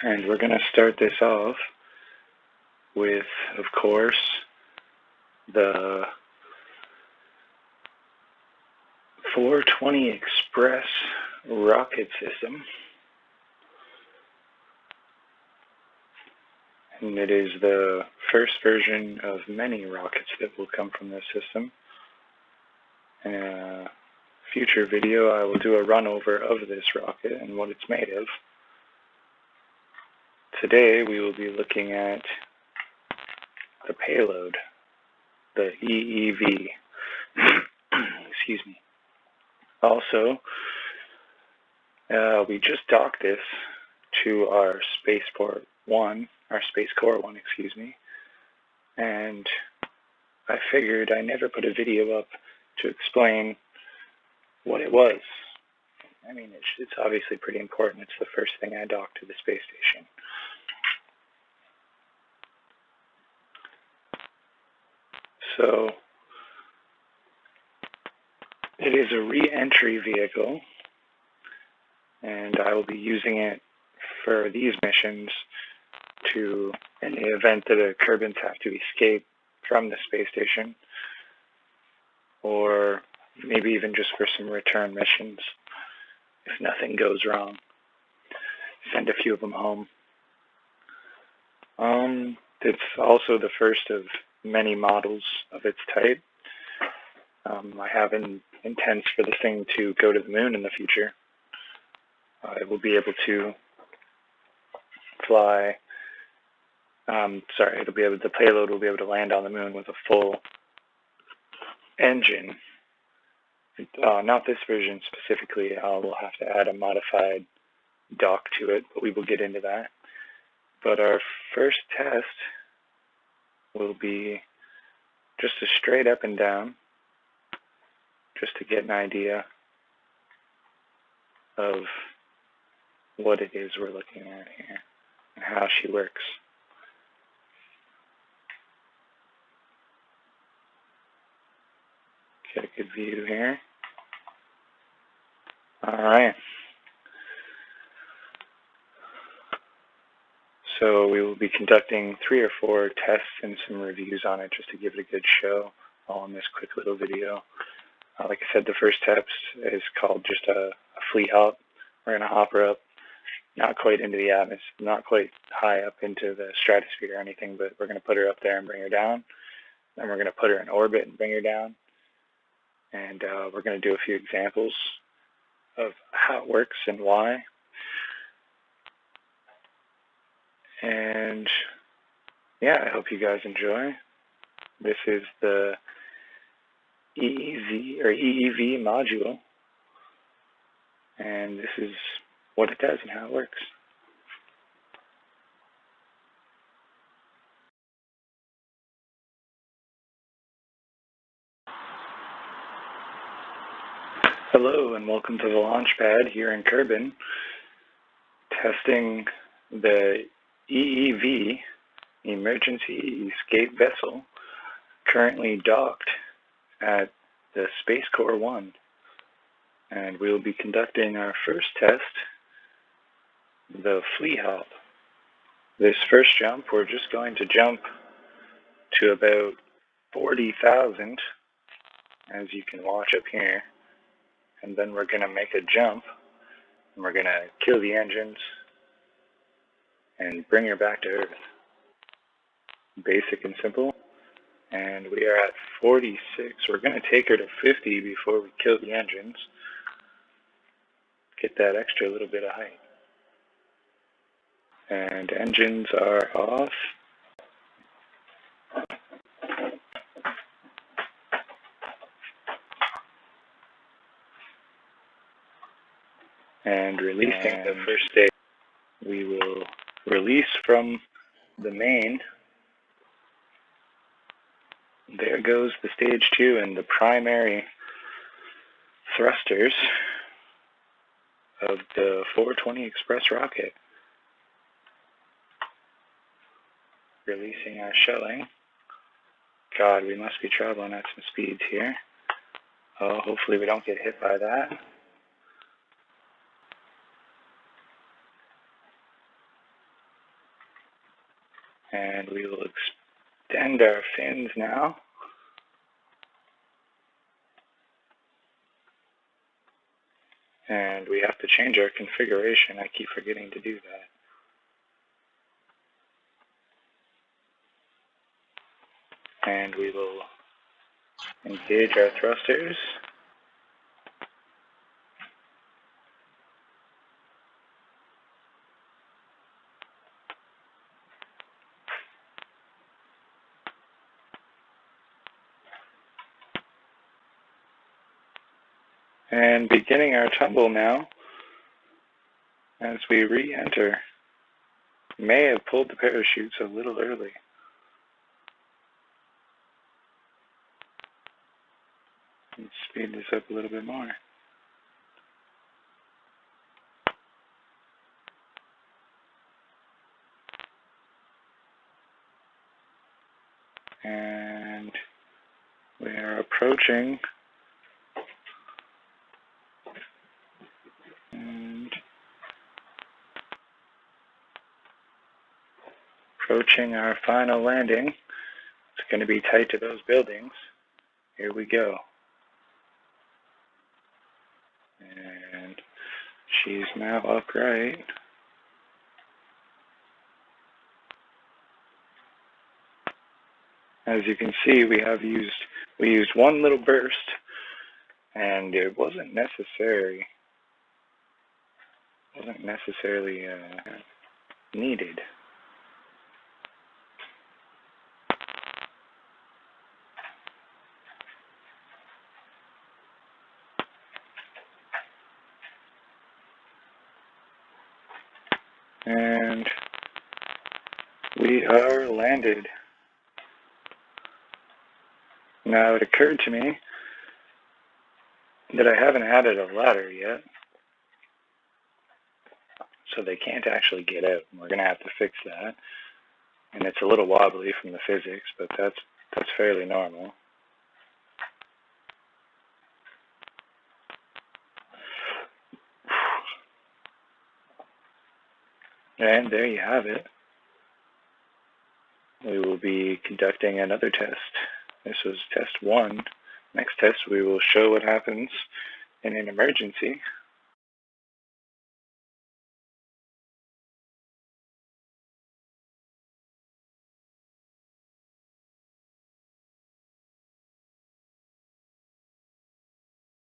And we're going to start this off with, of course, the 420 Express rocket system. And it is the first version of many rockets that will come from this system. In a future video, I will do a run over of this rocket and what it's made of. Today, we will be looking at the payload, the EEV. Excuse me. Also, we just docked this to our Space Core 1, excuse me, and I figured I never put a video up to explain what it was. I mean, it's obviously pretty important. It's the first thing I docked to the space station. So, it is a re-entry vehicle, and I will be using it for these missions to, in the event that the Kerbins have to escape from the space station, or maybe even just for some return missions, if nothing goes wrong. Send a few of them home. It's also the first of many models of its type. I have intents for this thing to go to the moon in the future. It will be able to fly, the payload will be able to land on the moon with a full engine. Not this version specifically. We'll have to add a modified dock to it, but we will get into that. But our first test will be just a straight up and down, just to get an idea of what it is we're looking at here and how she works. Get a good view here. All right. So we will be conducting 3 or 4 tests and some reviews on it just to give it a good show, all in this quick little video. Like I said, the first test is called just a flea hop. We're going to hop her up, not quite into the atmosphere, not quite high up into the stratosphere or anything, but we're going to put her up there and bring her down. Then we're going to put her in orbit and bring her down. And we're going to do a few examples of how it works and why. And yeah, I hope you guys enjoy. This is the EEV module, and this is what it does and how it works. Hello and welcome to the launch pad here in Kerbin, testing the EEV, Emergency Escape Vessel, currently docked at the Space Core 1. And we will be conducting our first test, the Flea Hop. This first jump, we're just going to jump to about 40,000, as you can watch up here. And then we're going to make a jump, and we're going to kill the engines and bring her back to Earth. Basic and simple. And we are at 46. We're going to take her to 50 before we kill the engines. Get that extra little bit of height. And engines are off. And releasing the first stage. We will release from the main. There goes the stage 2 and the primary thrusters of the 420 Express rocket. Releasing our shelling. God, we must be traveling at some speeds here. Oh, hopefully we don't get hit by that. And we will extend our fins now. And we have to change our configuration. I keep forgetting to do that. And we will engage our thrusters. And beginning our tumble now, as we re-enter. May have pulled the parachutes a little early. Let's speed this up a little bit more. And we are approaching. And approaching our final landing. It's going to be tight to those buildings. Here we go. And she's now upright. As you can see, we used one little burst, and it wasn't necessarily needed. And we are landed. Now it occurred to me that I haven't added a ladder yet, so they can't actually get out. We're going to have to fix that. And it's a little wobbly from the physics, but that's fairly normal. And there you have it. We will be conducting another test. This was test 1. Next test we will show what happens in an emergency.